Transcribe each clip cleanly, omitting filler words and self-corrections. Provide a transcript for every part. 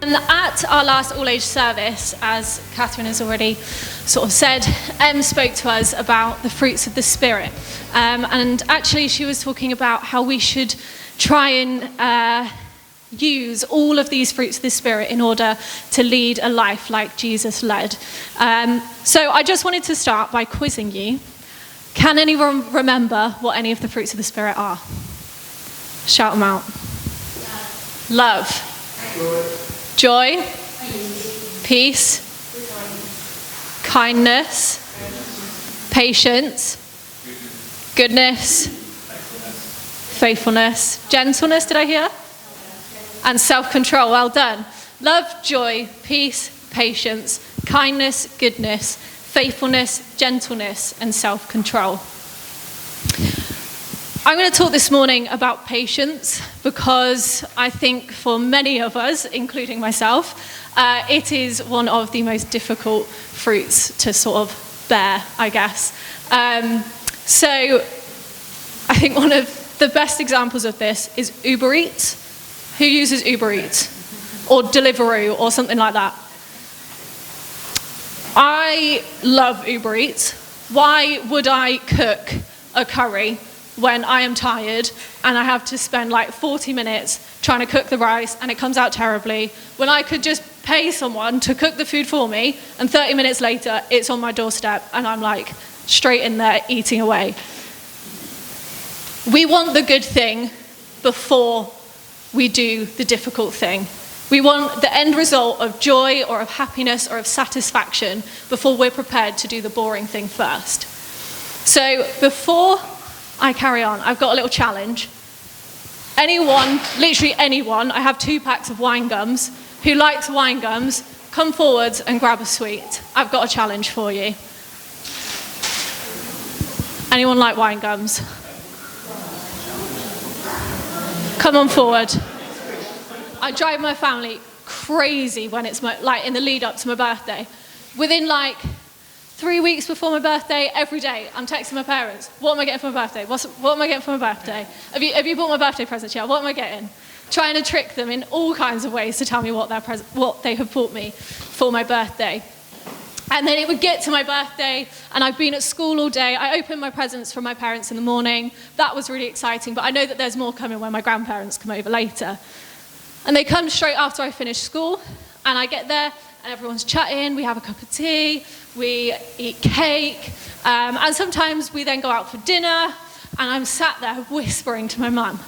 And at our last all-age service, as Catherine has already sort of said, Em spoke to us about the fruits of the Spirit. And actually she was talking about how we should try and use all of these fruits of the Spirit in order to lead a life like Jesus led. So I just wanted to start by quizzing you. Can anyone remember what any of the fruits of the Spirit are? Shout them out. Love. Joy. Peace. Kindness. Patience. Goodness. Faithfulness. Gentleness, did I hear? And self-control. Well done. Love, joy, peace, patience, kindness, goodness, faithfulness, gentleness, and self-control. I'm going to talk this morning about patience because I think for many of us, including myself, it is one of the most difficult fruits to sort of bear, I guess. So I think one of the best examples of this is Uber Eats. Who uses Uber Eats? Or Deliveroo or something like that? I love Uber Eats. Why would I cook a curry when I am tired and I have to spend like 40 minutes trying to cook the rice and it comes out terribly, when I could just pay someone to cook the food for me and 30 minutes later it's on my doorstep and I'm like straight in there eating away. We want the good thing before we do the difficult thing. We want the end result of joy or of happiness or of satisfaction before we're prepared to do the boring thing first. So before I carry on, I've got a little challenge. Anyone, literally anyone, I have 2 packs of wine gums, who likes wine gums, come forwards and grab a sweet. I've got a challenge for you. Anyone like wine gums? Come on forward. I drive my family crazy when it's like in the lead up to my birthday. Within like 3 weeks before my birthday, every day, I'm texting my parents, what am I getting for my birthday? What am I getting for my birthday? Have you bought my birthday presents yet? What am I getting? Trying to trick them in all kinds of ways to tell me what they have bought me for my birthday. And then it would get to my birthday, and I've been at school all day. I opened my presents from my parents in the morning. That was really exciting, but I know that there's more coming when my grandparents come over later. And they come straight after I finish school, and I get there, and everyone's chatting, we have a cup of tea, we eat cake, and sometimes we then go out for dinner, and I'm sat there whispering to my mum,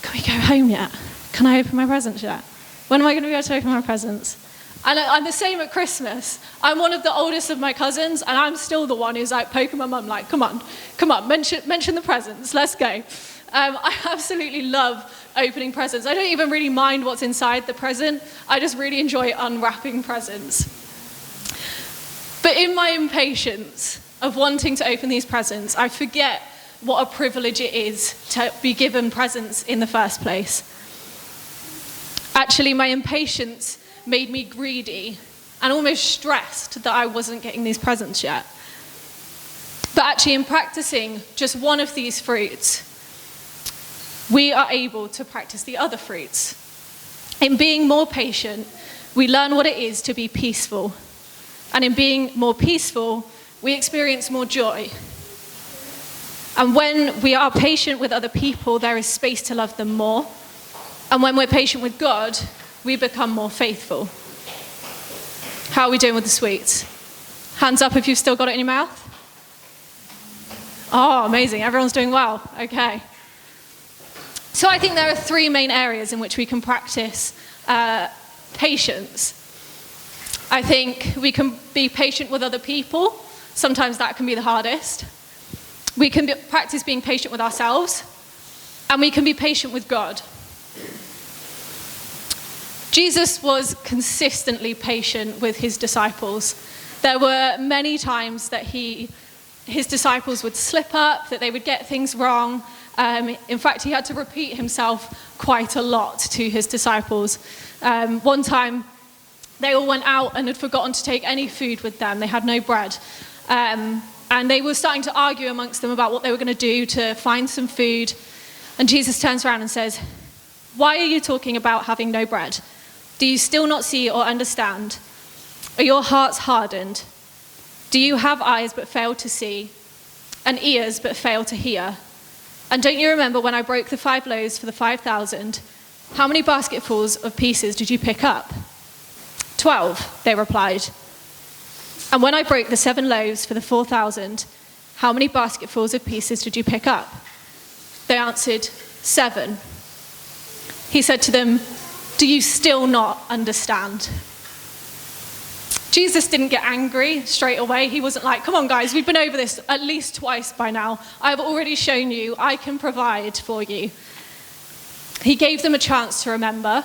can we go home yet? Can I open my presents yet? When am I going to be able to open my presents? And I'm the same at Christmas. I'm one of the oldest of my cousins, and I'm still the one who's like poking my mum like, come on, mention the presents, let's go. I absolutely love opening presents. I don't even really mind what's inside the present. I just really enjoy unwrapping presents. But in my impatience of wanting to open these presents, I forget what a privilege it is to be given presents in the first place. Actually, my impatience made me greedy and almost stressed that I wasn't getting these presents yet. But actually, in practicing just one of these fruits, we are able to practice the other fruits. In being more patient, we learn what it is to be peaceful. And in being more peaceful, we experience more joy. And when we are patient with other people, there is space to love them more. And when we're patient with God, we become more faithful. How are we doing with the sweets? Hands up if you've still got it in your mouth. Oh, amazing. Everyone's doing well. Okay. So I think there are 3 main areas in which we can practice patience. I think we can be patient with other people. Sometimes that can be the hardest. We can practice being patient with ourselves. And we can be patient with God. Jesus was consistently patient with his disciples. There were many times that his disciples would slip up, that they would get things wrong. In fact, he had to repeat himself quite a lot to his disciples. One time, they all went out and had forgotten to take any food with them. They had no bread. And they were starting to argue amongst them about what they were going to do to find some food. And Jesus turns around and says, "Why are you talking about having no bread? Do you still not see or understand? Are your hearts hardened? Do you have eyes but fail to see, and ears but fail to hear? And don't you remember when I broke the 5 loaves for the 5,000? How many basketfuls of pieces did you pick up? 12, they replied. And when I broke the 7 loaves for the 4,000, how many basketfuls of pieces did you pick up? They answered, 7. He said to them, do you still not understand? Jesus didn't get angry straight away. He wasn't like, come on guys, we've been over this at least twice by now. I've already shown you I can provide for you. He gave them a chance to remember,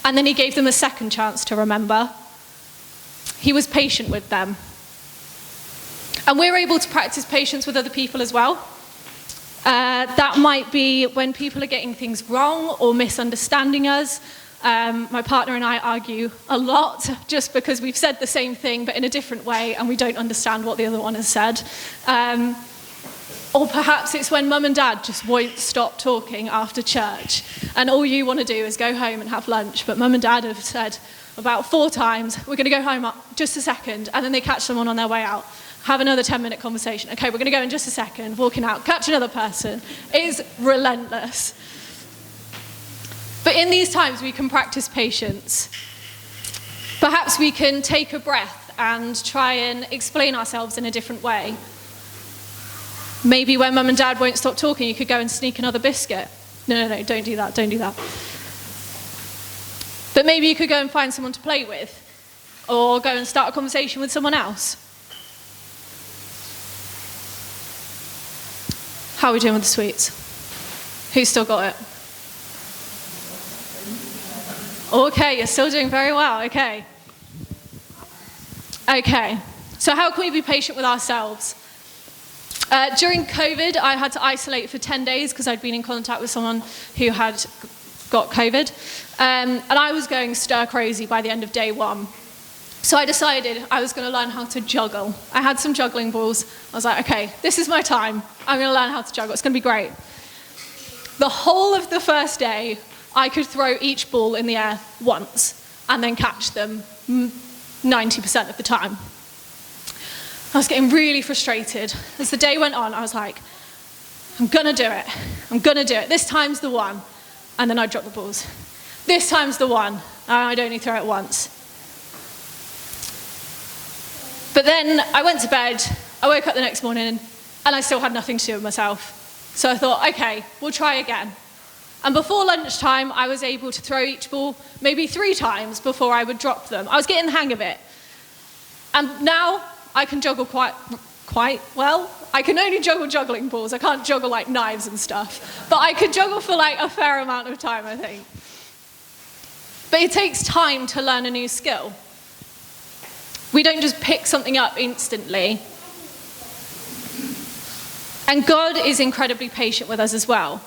and then he gave them a second chance to remember. He was patient with them. And we're able to practice patience with other people as well. That might be when people are getting things wrong or misunderstanding us. My partner and I argue a lot just because we've said the same thing but in a different way and we don't understand what the other one has said. Or perhaps it's when mum and dad just won't stop talking after church and all you want to do is go home and have lunch, but mum and dad have said about 4 times, we're going to go home just a second, and then they catch someone on their way out. Have another 10-minute conversation. Okay, we're going to go in just a second, walking out, catch another person. It is relentless. But in these times, we can practice patience. Perhaps we can take a breath and try and explain ourselves in a different way. Maybe when mum and dad won't stop talking, you could go and sneak another biscuit. No, don't do that, don't do that. But maybe you could go and find someone to play with, or go and start a conversation with someone else. How are we doing with the sweets? Who's still got it? Okay, you're still doing very well, okay. Okay, so how can we be patient with ourselves? During COVID, I had to isolate for 10 days because I'd been in contact with someone who had got COVID. And I was going stir crazy by the end of day 1. So I decided I was going to learn how to juggle. I had some juggling balls. I was like, okay, this is my time. I'm going to learn how to juggle. It's going to be great. The whole of the first day, I could throw each ball in the air once and then catch them 90% of the time. I was getting really frustrated. As the day went on, I was like, I'm going to do it. I'm going to do it. This time's the one. And then I'd drop the balls. This time's the one. And I'd only throw it once. But then I went to bed, I woke up the next morning, and I still had nothing to do with myself. So I thought, okay, we'll try again. And before lunchtime, I was able to throw each ball maybe 3 times before I would drop them. I was getting the hang of it. And now I can juggle quite well. I can only juggle juggling balls. I can't juggle like knives and stuff. But I could juggle for like a fair amount of time, I think. But it takes time to learn a new skill. We don't just pick something up instantly. And God is incredibly patient with us as well.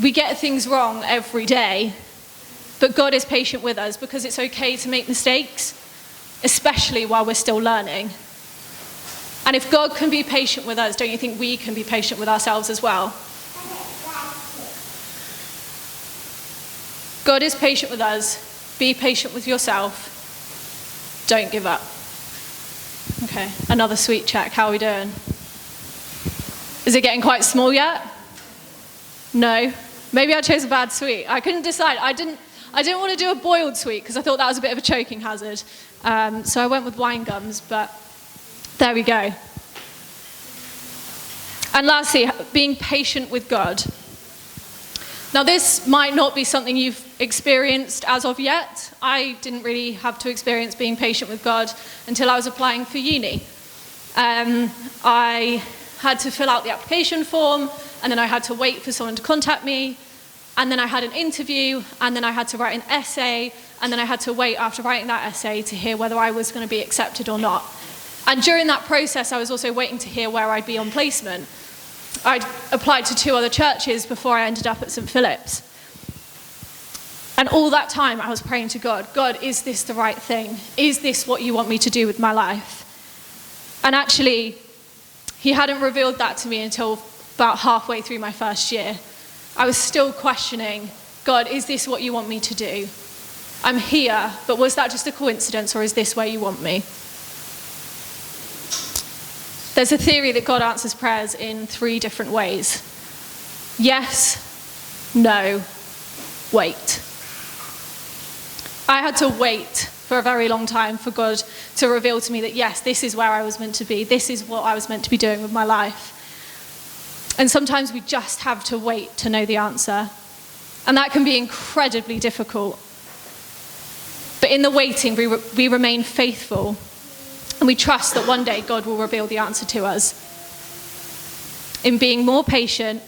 We get things wrong every day, but God is patient with us because it's okay to make mistakes, especially while we're still learning. And if God can be patient with us, don't you think we can be patient with ourselves as well? God is patient with us. Be patient with yourself. Don't give up. Okay, another sweet check. How are we doing? Is it getting quite small yet? No. Maybe I chose a bad sweet. I couldn't decide. I didn't want to do a boiled sweet because I thought that was a bit of a choking hazard. So I went with wine gums, but there we go. And lastly, being patient with God. Now this might not be something you've experienced as of yet. I didn't really have to experience being patient with God until I was applying for uni. I had to fill out the application form, and then I had to wait for someone to contact me, and then I had an interview, and then I had to write an essay, and then I had to wait after writing that essay to hear whether I was going to be accepted or not. And during that process, I was also waiting to hear where I'd be on placement. I'd applied to 2 other churches before I ended up at St. Philip's. And all that time I was praying to God, God, is this the right thing? Is this what you want me to do with my life? And actually, he hadn't revealed that to me until about halfway through my first year. I was still questioning, God, is this what you want me to do? I'm here, but was that just a coincidence, or is this where you want me? There's a theory that God answers prayers in 3 different ways. Yes, no, wait. I had to wait for a very long time for God to reveal to me that, yes, this is where I was meant to be. This is what I was meant to be doing with my life. And sometimes we just have to wait to know the answer. And that can be incredibly difficult. But in the waiting, we remain faithful. And we trust that one day God will reveal the answer to us. In being more patient,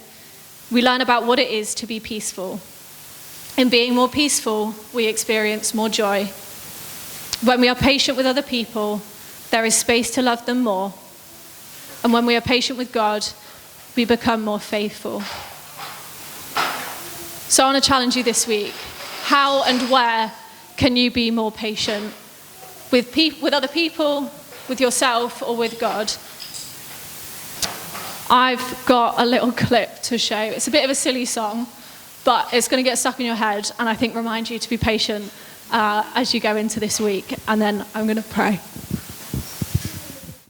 we learn about what it is to be peaceful. In being more peaceful, we experience more joy. When we are patient with other people, there is space to love them more. And when we are patient with God, we become more faithful. So I want to challenge you this week. How and where can you be more patient? With other people, with yourself, or with God? I've got a little clip to show. It's a bit of a silly song, but it's going to get stuck in your head, and I think remind you to be patient as you go into this week. And then I'm going to pray.